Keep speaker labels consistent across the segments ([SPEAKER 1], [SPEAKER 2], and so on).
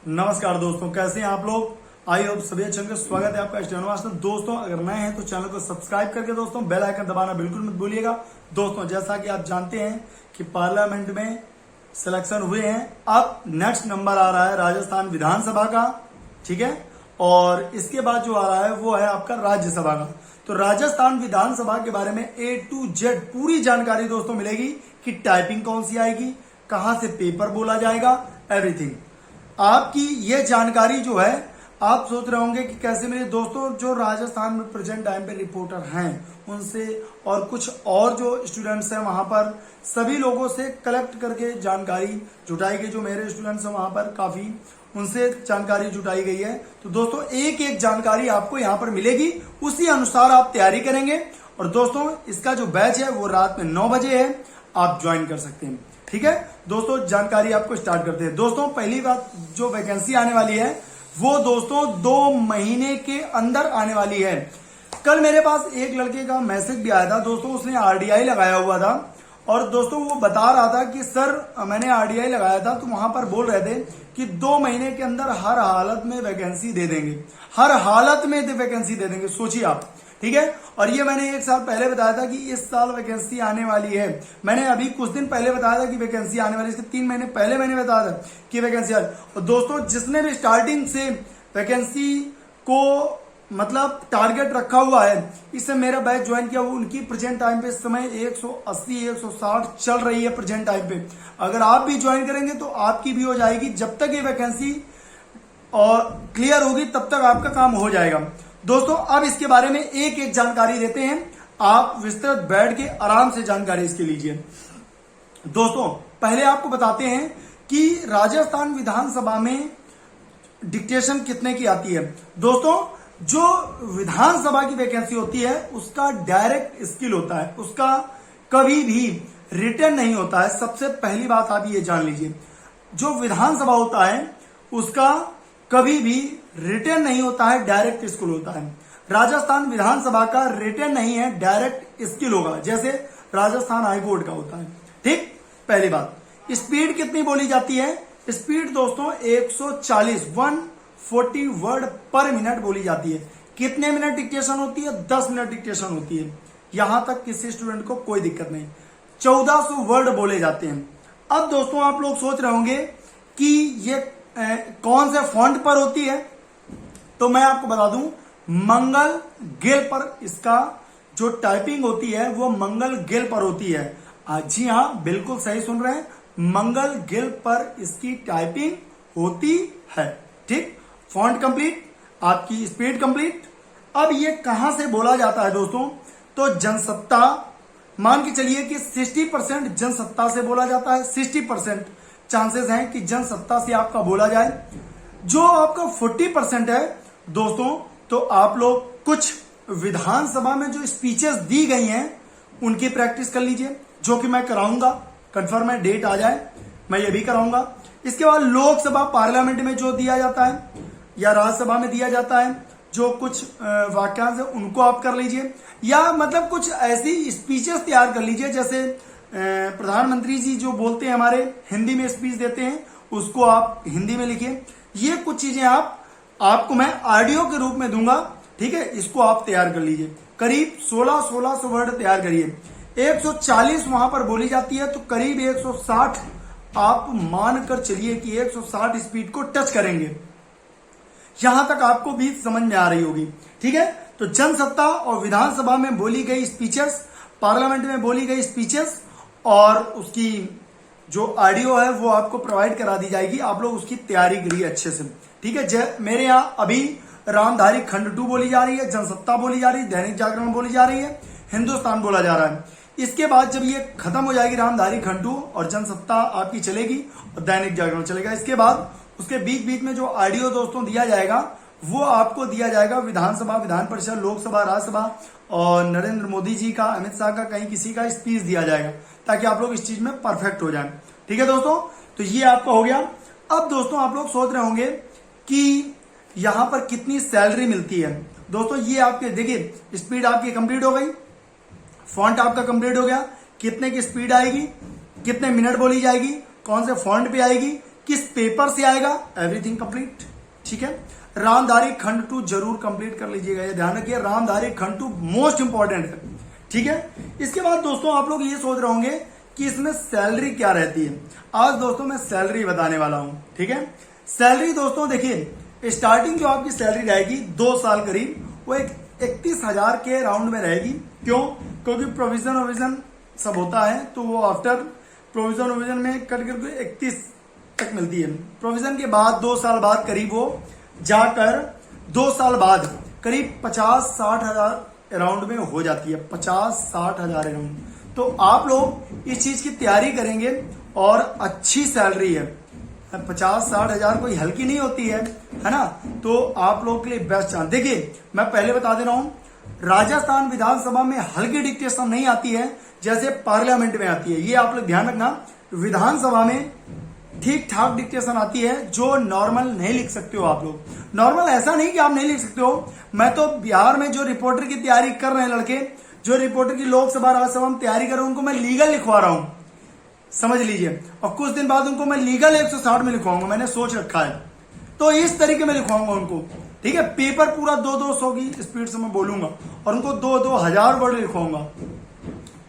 [SPEAKER 1] नमस्कार दोस्तों, कैसे हैं आप लोग। आई होप सभी अच्छे होंगे। स्वागत है आपका स्टेनो मास्टर। दोस्तों अगर नए हैं तो चैनल को सब्सक्राइब करके दोस्तों बेल आइकन दबाना बिल्कुल मत भूलिएगा। दोस्तों जैसा कि आप जानते हैं कि पार्लियामेंट में सिलेक्शन हुए हैं, अब नेक्स्ट नंबर आ रहा है राजस्थान विधानसभा का, ठीक है। और इसके बाद जो आ रहा है वो है आपका राज्यसभा का। तो राजस्थान विधानसभा के बारे में A to Z पूरी जानकारी दोस्तों मिलेगी कि टाइपिंग कौन सी आएगी, कहां से पेपर बोला जाएगा, एवरीथिंग आपकी ये जानकारी जो है आप सोच रहे होंगे कि कैसे मिले। दोस्तों जो राजस्थान में प्रेजेंट टाइम पे रिपोर्टर हैं उनसे और कुछ और जो स्टूडेंट्स हैं वहां पर सभी लोगों से कलेक्ट करके जानकारी जुटाई गई। जो मेरे स्टूडेंट्स हैं वहां पर काफी उनसे जानकारी जुटाई गई है। तो दोस्तों एक एक जानकारी आपको यहाँ पर मिलेगी, उसी अनुसार आप तैयारी करेंगे। और दोस्तों इसका जो बैच है वो रात में 9 बजे है, आप ज्वाइन कर सकते हैं, ठीक है। दोस्तों जानकारी आपको स्टार्ट करते हैं। दोस्तों पहली बात जो वैकेंसी आने वाली है वो दोस्तों 2 महीने के अंदर आने वाली है। कल मेरे पास एक लड़के का मैसेज भी आया था दोस्तों, उसने आरडीआई लगाया हुआ था और दोस्तों वो बता रहा था कि सर मैंने आरडीआई लगाया था, तो वहां पर बोल रहे थे कि 2 महीने के अंदर हर हालत में वैकेंसी दे देंगे, हर हालत में वैकेंसी दे देंगे। सोचिए आप, ठीक है। और ये मैंने 1 साल पहले बताया था कि इस साल वैकेंसी आने वाली है। मैंने अभी कुछ दिन पहले बताया था कि वैकेंसी आने वाली है, इसके 3 महीने पहले मैंने बताया था कि वैकेंसी आ। और दोस्तों जिसने भी स्टार्टिंग से वैकेंसी को मतलब टारगेट रखा हुआ है, इससे मेरा बैच ज्वाइन किया, उनकी प्रेजेंट टाइम पे इस समय 180 160 चल रही है प्रेजेंट टाइम पे। अगर आप भी ज्वाइन करेंगे तो आपकी भी हो जाएगी। जब तक ये वैकेंसी और क्लियर होगी तब तक आपका काम हो जाएगा। दोस्तों अब इसके बारे में एक एक जानकारी देते हैं, आप विस्तृत बैठ के आराम से जानकारी इसके लीजिए। दोस्तों पहले आपको बताते हैं कि राजस्थान विधानसभा में डिक्टेशन कितने की आती है। दोस्तों जो विधानसभा की वैकेंसी होती है उसका डायरेक्ट स्किल होता है, उसका कभी भी रिटर्न नहीं होता है। सबसे पहली बात आप ये जान लीजिए, जो विधानसभा होता है उसका कभी भी रिटर्न नहीं होता है, डायरेक्ट स्किल होता है। राजस्थान विधानसभा का रिटर्न नहीं है, डायरेक्ट स्किल होगा, जैसे राजस्थान हाईकोर्ट का होता है, ठीक। पहली बात, स्पीड कितनी बोली जाती है। स्पीड दोस्तों 140 वर्ड पर मिनट बोली जाती है। कितने मिनट डिक्टेशन होती है, 10 मिनट डिक्टेशन होती है। यहां तक किसी स्टूडेंट को कोई दिक्कत नहीं। 1400 वर्ड बोले जाते हैं। अब दोस्तों आप लोग सोच रहे होंगे कि ये कौन से फॉन्ट पर होती है, तो मैं आपको बता दूं मंगल गिल पर इसका जो टाइपिंग होती है वो मंगल गिल पर होती है। जी हाँ बिल्कुल सही सुन रहे हैं, मंगल गिल पर इसकी टाइपिंग होती है, ठीक। फॉन्ट कंप्लीट, आपकी स्पीड कंप्लीट। अब ये कहां से बोला जाता है दोस्तों, तो जनसत्ता, मान के चलिए कि 60% जनसत्ता से बोला जाता है, 60% चांसेस हैं कि जनसत्ता से आपका बोला जाए। जो आपका 40% है दोस्तों, तो आप लोग कुछ विधानसभा में जो स्पीचेस दी गई हैं उनकी प्रैक्टिस कर लीजिए, जो कि मैं कराऊंगा, कंफर्म है, डेट आ जाए मैं ये भी कराऊंगा। इसके बाद लोकसभा पार्लियामेंट में जो दिया जाता है या राज्यसभा में दिया जाता है जो कुछ वाक्यांश है उनको आप कर लीजिए, या मतलब कुछ ऐसी स्पीचेस तैयार कर लीजिए जैसे प्रधानमंत्री जी जो बोलते हैं हमारे हिंदी में स्पीच देते हैं उसको आप हिंदी में लिखिए। ये कुछ चीजें आपको मैं ऑडियो के रूप में दूंगा, ठीक है। इसको आप तैयार कर लीजिए, करीब 1600 वर्ड तैयार करिए। 140 वहां पर बोली जाती है तो करीब 160 आप मानकर चलिए कि 160 स्पीड को टच करेंगे। यहां तक आपको भी समझ में आ रही होगी, ठीक है। तो जनसत्ता और विधानसभा में बोली गई स्पीचेस, पार्लियामेंट में बोली गई स्पीचेस और उसकी जो ऑडियो है वो आपको प्रोवाइड करा दी जाएगी। आप लोग उसकी तैयारी करिए अच्छे से, ठीक है। मेरे यहाँ अभी रामधारी खंड 2 बोली जा रही है, जनसत्ता बोली जा रही है, दैनिक जागरण बोली जा रही है, हिंदुस्तान बोला जा रहा है। इसके बाद जब ये खत्म हो जाएगी रामधारी खंड 2 और जनसत्ता आपकी चलेगी और दैनिक जागरण चलेगा, इसके बाद उसके बीच बीच में जो ऑडियो दोस्तों दिया जाएगा वो आपको दिया जाएगा विधानसभा, विधान परिषद, लोकसभा, राज्यसभा और नरेंद्र मोदी जी का, अमित शाह का, कहीं किसी का स्पीच दिया जाएगा ताकि आप लोग इस चीज में परफेक्ट हो जाएं, ठीक है दोस्तों। तो ये आपका हो गया। अब दोस्तों आप लोग सोच रहे होंगे कि यहां पर कितनी सैलरी मिलती है। दोस्तों ये आपके देखिए, स्पीड आपकी कंप्लीट हो गई, फॉन्ट आपका कंप्लीट हो गया, कितने की स्पीड आएगी, कितने मिनट बोली जाएगी, कौन से फॉन्ट पे आएगी, किस पेपर से आएगा, एवरीथिंग कंप्लीट। ठीक है, रामधारी खंड 2 जरूर कंप्लीट कर लीजिएगा, ये ध्यान रखिए, रामधारी खंड 2 मोस्ट इंपॉर्टेंट है। ठीक है, इसके बाद दोस्तों आप लोग ये सोच रहे होंगे कि इसमें सैलरी क्या रहती है। आज दोस्तों मैं सैलरी बताने वाला हूं। ठीक है, सैलरी दोस्तों देखिए, स्टार्टिंग जो आपकी सैलरी रहेगी 2 साल करीब, वो 31,000 के राउंड में रहेगी। क्यों? क्योंकि प्रोविजन ओविजन सब होता है, तो वो आफ्टर प्रोविजन ओविजन में कट करके 31 तक मिलती है। प्रोविजन के बाद 2 साल बाद करीब वो जाकर 2 साल बाद करीब 50-60 हजार अराउंड में हो जाती है, 50-60 हजार अराउंड। तो आप लोग इस चीज की तैयारी करेंगे और अच्छी सैलरी है, 50-60 हजार कोई हल्की नहीं होती है ना। तो आप लोगों के लिए बेस्ट चांस। देखिए मैं पहले बता दे रहा हूं, राजस्थान विधानसभा में हल्की डिक्टेशन नहीं आती है जैसे पार्लियामेंट में आती है, ये आप लोग ध्यान रखना। विधानसभा में ठीक ठाक डिक्टेशन आती है, जो नॉर्मल नहीं लिख सकते हो आप लोग। नॉर्मल ऐसा नहीं कि आप नहीं लिख सकते हो, मैं तो बिहार में जो रिपोर्टर की तैयारी कर रहे हैं लड़के, जो रिपोर्टर की लोकसभा राज्यसभा में तैयारी कर रहे हैं, उनको मैं लीगल लिखवा रहा हूं, समझ लीजिए। और कुछ दिन बाद उनको मैं लीगल 160 में लिखवाऊंगा, मैंने सोच रखा है। तो इस तरीके में लिखवाऊंगा उनको। ठीक है, पेपर पूरा 200 की स्पीड से मैं बोलूंगा और उनको 2-2 हजार वर्ड लिखवाऊंगा,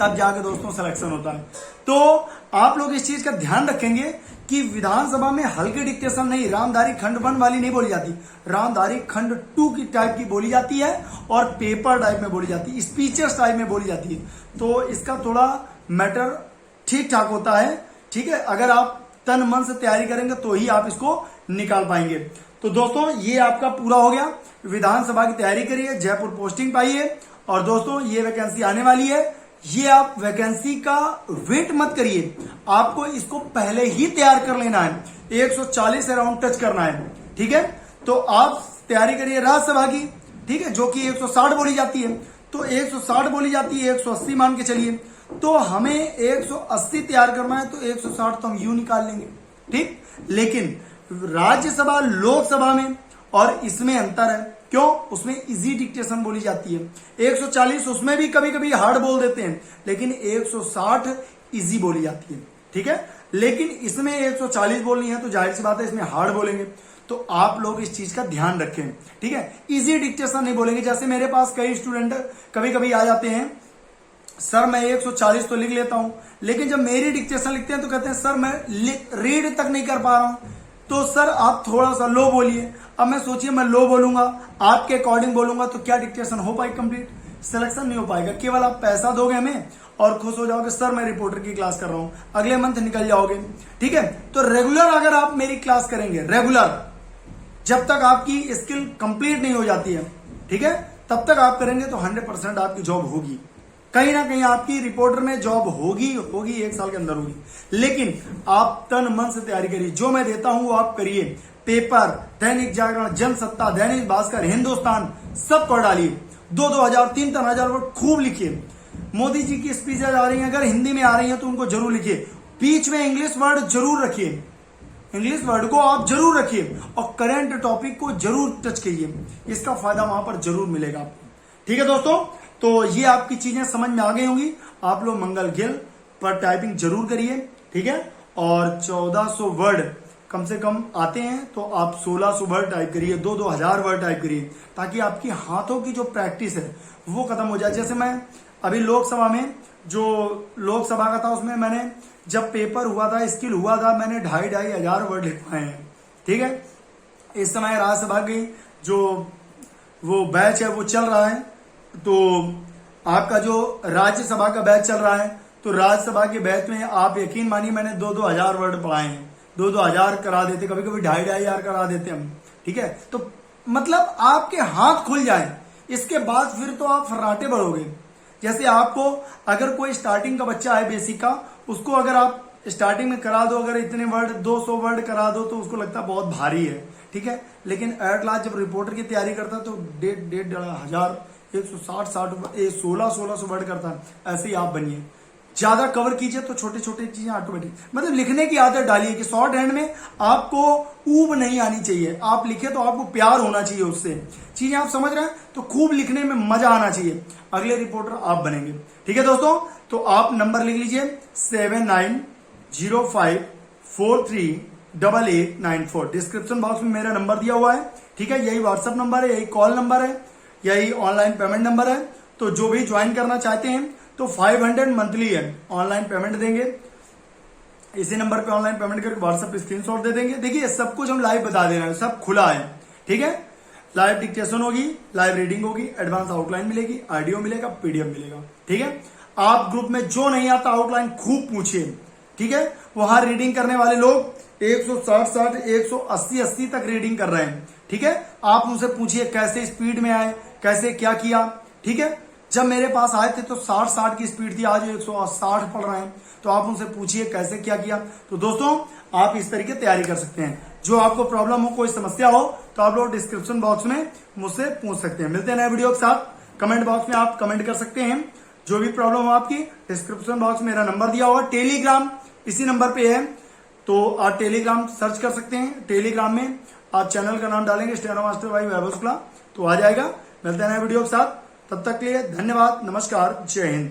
[SPEAKER 1] तब जाके दोस्तों सिलेक्शन होता है। तो आप लोग इस चीज का ध्यान रखेंगे कि विधानसभा में हल्की डिक्टेशन नहीं, रामधारी खंड 1 वाली नहीं बोली जाती, रामधारी खंड 2 की टाइप की बोली जाती है और पेपर टाइप में बोली जाती है, स्पीचेस टाइप में बोली जाती है। तो इसका थोड़ा मैटर ठीक ठाक होता है। ठीक है, अगर आप तन मन से तैयारी करेंगे तो ही आप इसको निकाल पाएंगे। तो दोस्तों ये आपका पूरा हो गया, विधानसभा की तैयारी करिए, जयपुर पोस्टिंग पाइए। और दोस्तों ये वैकेंसी आने वाली है, ये आप वैकेंसी का वेट मत करिए, आपको इसको पहले ही तैयार कर लेना है, 140 अराउंड टच करना है। ठीक है, तो आप तैयारी करिए राज्यसभा की, ठीक है, जो कि 160 बोली जाती है। तो 160 बोली जाती है, 180 मान के चलिए, तो हमें 180 तैयार करना है, तो 160 तो हम यूं निकाल लेंगे। ठीक, लेकिन राज्यसभा लोकसभा में और इसमें अंतर है। क्यों? उसमें इजी डिक्टेशन बोली जाती है, 140 उसमें भी कभी कभी हार्ड बोल देते हैं, लेकिन 160 इजी बोली जाती है। ठीक है, लेकिन इसमें 140 बोलनी है तो जाहिर सी बात है इसमें हार्ड बोलेंगे। तो आप लोग इस चीज का ध्यान रखें। ठीक है, इजी डिक्टेशन नहीं बोलेंगे। जैसे मेरे पास कई स्टूडेंट कभी कभी आ जाते हैं, सर मैं 140 तो लिख लेता हूं, लेकिन जब मेरी डिक्टेशन लिखते हैं तो कहते हैं सर मैं रीड तक नहीं कर पा रहा हूं। तो सर आप थोड़ा सा लो बोलिए। अब मैं सोचिए मैं लो बोलूंगा, आपके अकॉर्डिंग बोलूंगा, तो क्या डिक्टेशन हो पाएगी कंप्लीट? सिलेक्शन नहीं हो पाएगा। केवल आप पैसा दोगे हमें और खुश हो जाओगे, सर मैं रिपोर्टर की क्लास कर रहा हूं, अगले मंथ निकल जाओगे। ठीक है, तो रेगुलर अगर आप मेरी क्लास करेंगे, रेगुलर, जब तक आपकी स्किल कंप्लीट नहीं हो जाती है, ठीक है, तब तक आप करेंगे तो 100% आपकी जॉब होगी, कहीं ना कहीं आपकी रिपोर्टर में जॉब होगी 1 साल के अंदर होगी। लेकिन आप तन मन से तैयारी करिए, जो मैं देता हूं वो आप करिए। पेपर, दैनिक जागरण, जनसत्ता, दैनिक भास्कर, हिंदुस्तान, सब पढ़ डालिए, 2-2 हजार 3-3 हजार वर्ड खूब लिखिए। मोदी जी की स्पीचेज आ रही हैं, अगर हिंदी में आ रही हैं तो उनको जरूर लिखिए। बीच में इंग्लिश वर्ड जरूर रखिए, इंग्लिश वर्ड को आप जरूर रखिए और करंट टॉपिक को जरूर टच कीजिए, इसका फायदा वहां पर जरूर मिलेगा आपको। ठीक है दोस्तों, तो ये आपकी चीजें समझ में आ गई होंगी। आप लोग मंगल गिल पर टाइपिंग जरूर करिए। ठीक है, और 1400 वर्ड कम से कम आते हैं तो आप 1600 वर्ड टाइप करिए, 2-2 हजार वर्ड टाइप करिए, ताकि आपकी हाथों की जो प्रैक्टिस है वो खत्म हो जाए। जैसे मैं अभी लोकसभा में, जो लोकसभा का था उसमें मैंने जब पेपर हुआ था, स्किल हुआ था, मैंने 2,500 हजार वर्ड लिखवाए हैं। ठीक है, इस समय राज्यसभा की जो वो बैच है वो चल रहा है, तो आपका जो राज्यसभा का बैच चल रहा है, तो राज्यसभा के बैच में आप यकीन मानिए मैंने 2-2 हजार वर्ड पढ़ाए हैं, 2-2 हजार करा देते, कभी कभी 2,500 हजार करा देते हम। ठीक है, तो मतलब आपके हाथ खुल जाए, इसके बाद फिर तो आप फर्राटे बढ़ोगे। जैसे आपको अगर कोई स्टार्टिंग का बच्चा है बेसिक का, उसको अगर आप स्टार्टिंग में करा दो, अगर इतने वर्ड 200 वर्ड करा दो तो उसको लगता है बहुत भारी है। ठीक है, लेकिन एट लास्ट जब रिपोर्टर की तैयारी करता है तो 1,500 हजार 160 1600 वर्ड करता है। ऐसे ही आप बनिए, ज्यादा कवर कीजिए तो छोटे छोटे चीजें ऑटोमेटिक, मतलब लिखने की आदत डालिए कि शॉर्ट हैंड में आपको ऊब नहीं आनी चाहिए। आप लिखे तो आपको प्यार होना चाहिए उससे, चीजें आप समझ रहे हैं, तो खूब लिखने में मजा आना चाहिए, अगले रिपोर्टर आप बनेंगे। ठीक है दोस्तों, तो आप नंबर लिख लीजिए 790543 8894। डिस्क्रिप्शन बॉक्स में मेरा नंबर दिया हुआ है, ठीक है। यही व्हाट्सअप नंबर है, यही कॉल नंबर है, यही ऑनलाइन पेमेंट नंबर है। तो जो भी ज्वाइन करना चाहते हैं तो 500 मंथली है, ऑनलाइन पेमेंट देंगे। इसी नंबर पे ऑनलाइन पेमेंट करके व्हाट्सएप पे स्क्रीनशॉट दे देंगे। देखिए सब कुछ हम लाइव बता दे रहे हैं, सब खुला है, ठीक है। लाइव डिक्टेशन होगी, लाइव रीडिंग होगी, एडवांस आउटलाइन मिलेगी, ऑडियो मिलेगा, पीडीएफ मिलेगा, ठीक है। आप ग्रुप में जो नहीं आता आउटलाइन खूब पूछिए, ठीक है। वहां रीडिंग करने वाले लोग 160 180 तक रीडिंग कर रहे हैं, ठीक है। आप उनसे पूछिए कैसे स्पीड में आए, कैसे क्या किया, ठीक है। जब मेरे पास आए थे तो 60 की स्पीड थी, आज 160 पढ़ रहे हैं। तो आप उनसे पूछिए कैसे क्या किया। तो दोस्तों आप इस तरीके तैयारी कर सकते हैं। जो आपको प्रॉब्लम हो, कोई समस्या हो तो आप लोग डिस्क्रिप्शन बॉक्स में मुझसे पूछ सकते हैं। मिलते हैं नए वीडियो के साथ। कमेंट बॉक्स में आप कमेंट कर सकते हैं जो भी प्रॉब्लम हो आपकी। डिस्क्रिप्शन बॉक्स में मेरा नंबर दिया हुआ, टेलीग्राम इसी नंबर पे है, तो आप टेलीग्राम सर्च कर सकते हैं। टेलीग्राम में आप चैनल का नाम डालेंगे स्टेनो मास्टर बाई वैभव शुक्ला, तो आ जाएगा। मिलते हैं नए वीडियो के साथ, तब तक के लिए धन्यवाद, नमस्कार, जय हिंद।